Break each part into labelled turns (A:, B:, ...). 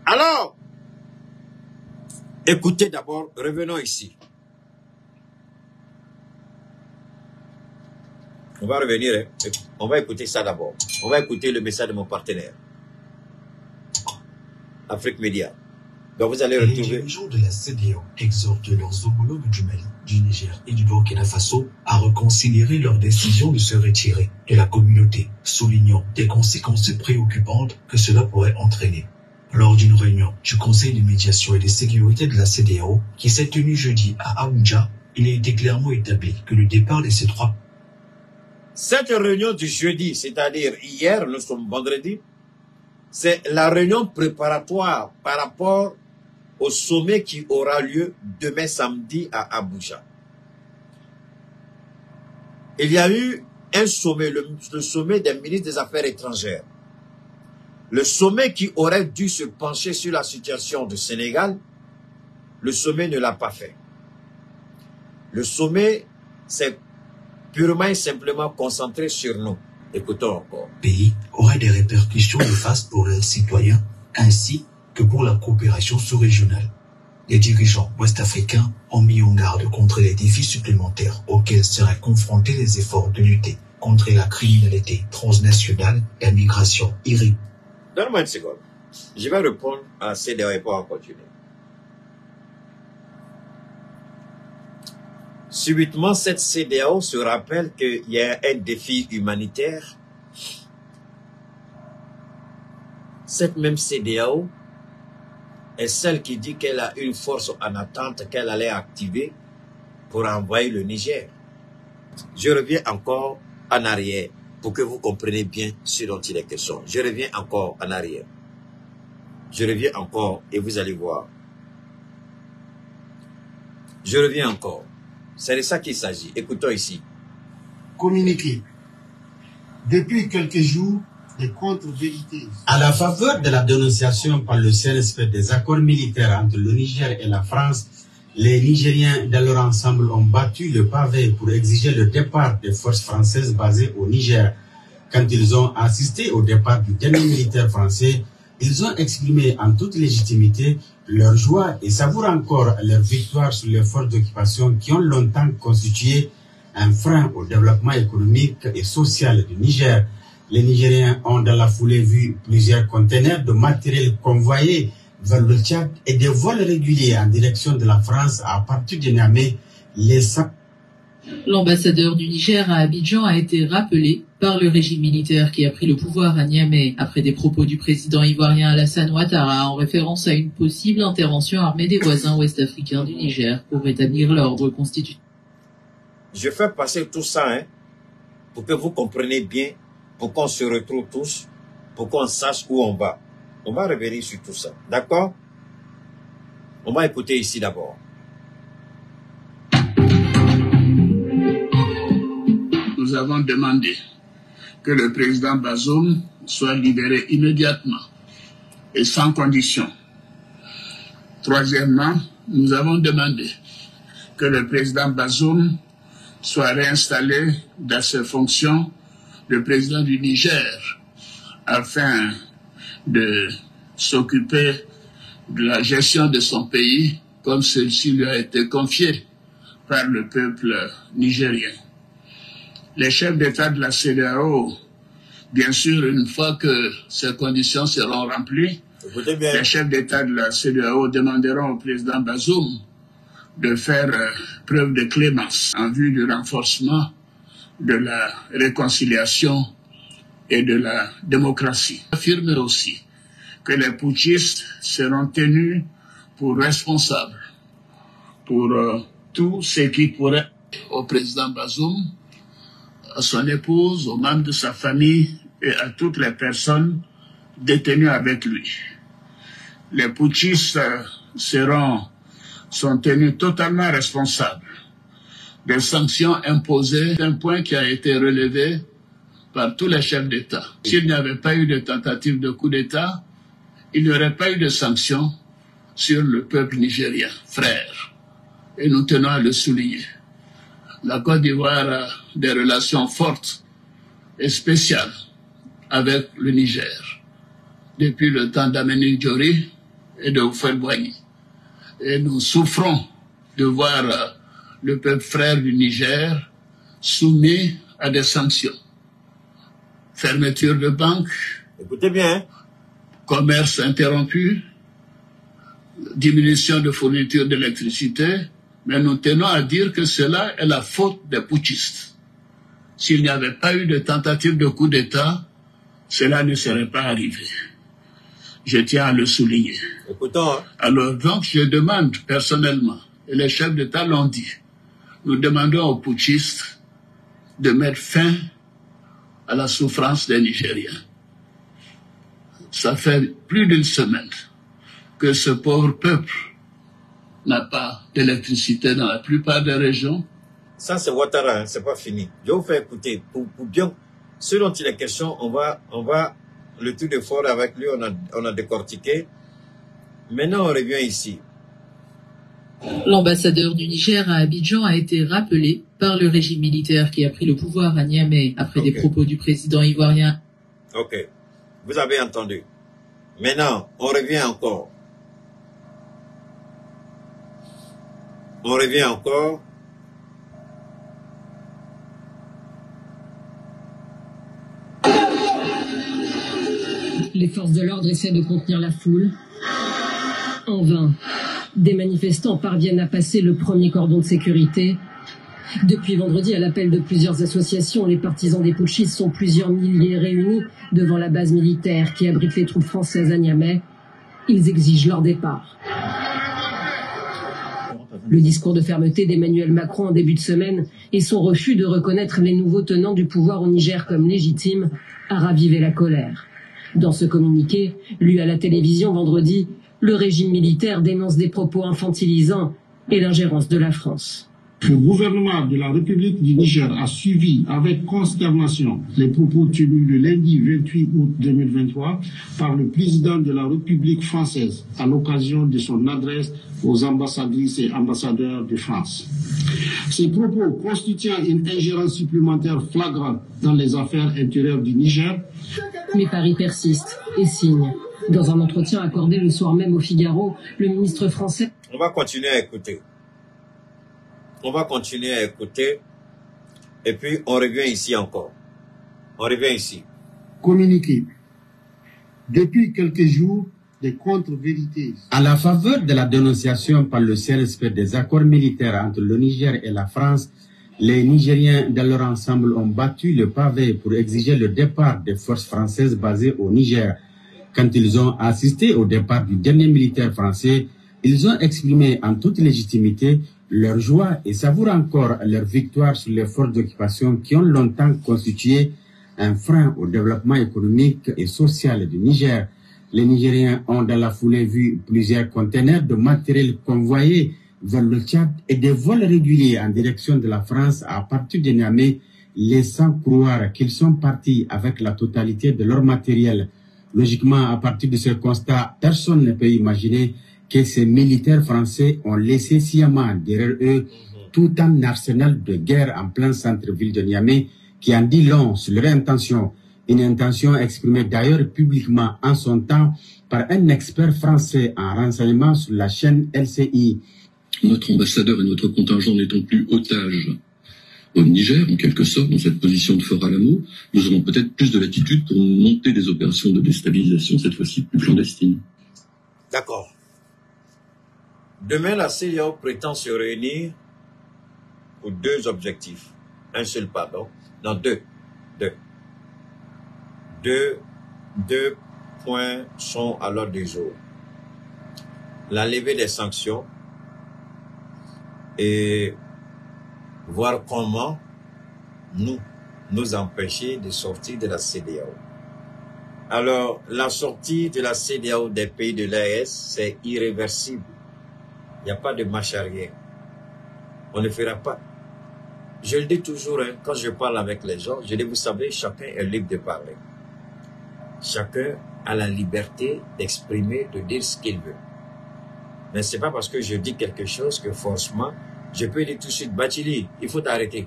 A: Alors, écoutez d'abord, revenons ici. On va revenir, hein. On va écouter ça d'abord. On va écouter le message de mon partenaire. Afrique Média. Donc vous allez retrouver...
B: Les dirigeants de la CEDEAO exhortent leurs homologues du Mali, du Niger et du Burkina Faso à reconsidérer leur décision de se retirer de la communauté, soulignant des conséquences préoccupantes que cela pourrait entraîner. Lors d'une réunion du Conseil de médiation et de sécurité de la CEDEAO qui s'est tenue jeudi à Abuja, il a été clairement établi que le départ de ces trois...
A: Cette réunion du jeudi, c'est-à-dire hier, nous sommes vendredi, c'est la réunion préparatoire par rapport au sommet qui aura lieu demain samedi à Abuja. Il y a eu un sommet, le sommet des ministres des Affaires étrangères. Le sommet qui aurait dû se pencher sur la situation du Sénégal, le sommet ne l'a pas fait. Le sommet s'est purement et simplement concentré sur nous. Écoutons encore.
B: Le pays aurait des répercussions néfastes pour leurs citoyens, ainsi que pour la coopération sous-régionale. Les dirigeants ouest-africains ont mis en garde contre les défis supplémentaires auxquels seraient confrontés les efforts de lutter contre la criminalité transnationale et la migration irrégulière.
A: Donne-moi une seconde. Je vais répondre à ces deux réponses en continu. Subitement, cette CEDEAO se rappelle qu'il y a un défi humanitaire. Cette même CEDEAO est celle qui dit qu'elle a une force en attente qu'elle allait activer pour envoyer le Niger. Je reviens encore en arrière pour que vous compreniez bien ce dont il est question. Je reviens encore en arrière. Je reviens encore et vous allez voir. Je reviens encore. C'est de ça qu'il s'agit. Écoutons ici.
C: Communiqué. Depuis quelques jours, les contre-vérités.
D: À la faveur de la dénonciation par le CNSP des accords militaires entre le Niger et la France, les Nigériens dans leur ensemble ont battu le pavé pour exiger le départ des forces françaises basées au Niger. Quand ils ont assisté au départ du dernier militaire français, ils ont exprimé en toute légitimité leur joie et savourent encore leur victoire sur les forces d'occupation qui ont longtemps constitué un frein au développement économique et social du Niger. Les Nigériens ont dans la foulée vu plusieurs conteneurs de matériel convoyés vers le Tchad et des vols réguliers en direction de la France à partir de Niamey.
E: L'ambassadeur du Niger à Abidjan a été rappelé par le régime militaire qui a pris le pouvoir à Niamey après des propos du président ivoirien Alassane Ouattara en référence à une possible intervention armée des voisins ouest-africains du Niger pour rétablir l'ordre constitutionnel.
A: Je fais passer tout ça pour que vous compreniez bien, pour qu'on se retrouve tous, pour qu'on sache où on va. On va revenir sur tout ça. D'accord? On va écouter ici d'abord.
F: Nous avons demandé que le président Bazoum soit libéré immédiatement et sans condition. Troisièmement, nous avons demandé que le président Bazoum soit réinstallé dans ses fonctions de président du Niger afin de s'occuper de la gestion de son pays comme celle-ci lui a été confiée par le peuple nigérien. Les chefs d'État de la CEDEAO, bien sûr, une fois que ces conditions seront remplies, les chefs d'État de la CEDEAO demanderont au président Bazoum de faire preuve de clémence en vue du renforcement de la réconciliation et de la démocratie. Affirme aussi que les putschistes seront tenus pour responsables pour tout ce qui pourrait au président Bazoum, à son épouse, aux membres de sa famille et à toutes les personnes détenues avec lui. Les putschistes sont tenus totalement responsables des sanctions imposées, un point qui a été relevé par tous les chefs d'État. S'il n'y avait pas eu de tentative de coup d'État, il n'y aurait pas eu de sanctions sur le peuple nigérien, frère. Et nous tenons à le souligner. La Côte d'Ivoire a des relations fortes et spéciales avec le Niger. Depuis le temps d'Aménie Diori, et de Houphouët-Boigny. Et nous souffrons de voir le peuple frère du Niger soumis à des sanctions. Fermeture de banques,
A: Écoutez bien.
F: commerce interrompu, diminution de fourniture d'électricité, mais nous tenons à dire que cela est la faute des putschistes. S'il n'y avait pas eu de tentative de coup d'État, cela ne serait pas arrivé. Je tiens à le souligner.
A: Écoutons. Hein.
F: Alors donc, je demande personnellement, et les chefs d'État l'ont dit, nous demandons aux putschistes de mettre fin à la souffrance des Nigériens. Ça fait plus d'une semaine que ce pauvre peuple n'a pas d'électricité dans la plupart des régions.
A: Ça, c'est Ouattara, hein, c'est pas fini. Je vais vous faire écouter. Pour bien, ce dont il est question, on va, le tour de force avec lui, on a décortiqué. Maintenant, on revient ici.
E: L'ambassadeur du Niger à Abidjan a été rappelé par le régime militaire qui a pris le pouvoir à Niamey après des propos du président ivoirien.
A: Ok, vous avez entendu. Maintenant, on revient encore. On revient encore.
G: Les forces de l'ordre essaient de contenir la foule. En vain. Des manifestants parviennent à passer le premier cordon de sécurité. Depuis vendredi, à l'appel de plusieurs associations, les partisans des putschistes sont plusieurs milliers réunis devant la base militaire qui abrite les troupes françaises à Niamey. Ils exigent leur départ. Le discours de fermeté d'Emmanuel Macron en début de semaine et son refus de reconnaître les nouveaux tenants du pouvoir au Niger comme légitimes a ravivé la colère. Dans ce communiqué, lu à la télévision vendredi, le régime militaire dénonce des propos infantilisants et l'ingérence de la France.
C: Le gouvernement de la République du Niger a suivi avec consternation les propos tenus le lundi 28 août 2023 par le président de la République française à l'occasion de son adresse aux ambassadrices et ambassadeurs de France. Ces propos constituant une ingérence supplémentaire flagrante dans les affaires intérieures du Niger.
G: Mais Paris persiste et signe. Dans un entretien accordé le soir même au Figaro, le ministre français...
A: On va continuer à écouter. On va continuer à écouter. Et puis, on revient ici encore. On revient ici.
C: Communiqué. Depuis quelques jours, des contre-vérités.
D: À la faveur de la dénonciation par le CNSP des accords militaires entre le Niger et la France, les Nigériens dans leur ensemble ont battu le pavé pour exiger le départ des forces françaises basées au Niger. Quand ils ont assisté au départ du dernier militaire français, ils ont exprimé en toute légitimité leur joie et savourent encore leur victoire sur les forces d'occupation qui ont longtemps constitué un frein au développement économique et social du Niger. Les Nigériens ont dans la foulée vu plusieurs conteneurs de matériel convoyés vers le Tchad et des vols réguliers en direction de la France à partir de Niamey, laissant croire qu'ils sont partis avec la totalité de leur matériel. Logiquement, à partir de ce constat, personne ne peut imaginer que ces militaires français ont laissé sciemment derrière eux tout un arsenal de guerre en plein centre-ville de Niamey qui en dit long sur leur intention. Une intention exprimée d'ailleurs publiquement en son temps par un expert français en renseignement sur la chaîne LCI.
H: Notre ambassadeur et notre contingent n'étant plus otages au Niger, en quelque sorte, dans cette position de Fort Alamo, nous aurons peut-être plus de latitude pour monter des opérations de déstabilisation, cette fois-ci plus clandestines.
A: D'accord. Demain, la CEDEAO prétend se réunir pour deux objectifs. Un seul, pardon. Non, deux. Deux points sont à l'ordre du jour. La levée des sanctions et voir comment nous empêcher de sortir de la CEDEAO. Alors, la sortie de la CEDEAO des pays de l'AES, c'est irréversible. Il n'y a pas de marche arrière. On ne fera pas. Je le dis toujours, hein, quand je parle avec les gens, je dis, vous savez, chacun est libre de parler. Chacun a la liberté d'exprimer, de dire ce qu'il veut. Mais c'est pas parce que je dis quelque chose que forcément, je peux dire tout de suite, Bathily, il faut t'arrêter.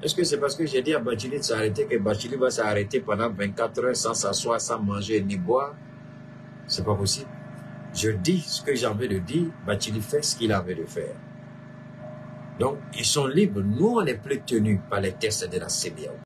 A: Est-ce que c'est parce que j'ai dit à Bathily de s'arrêter que Bathily va s'arrêter pendant 24 heures sans s'asseoir, sans manger ni boire? C'est pas possible. Je dis ce que j'ai envie de dire, Bathily fait ce qu'il a envie de faire. Donc, ils sont libres. Nous, on n'est plus tenus par les tests de la CEDEAO.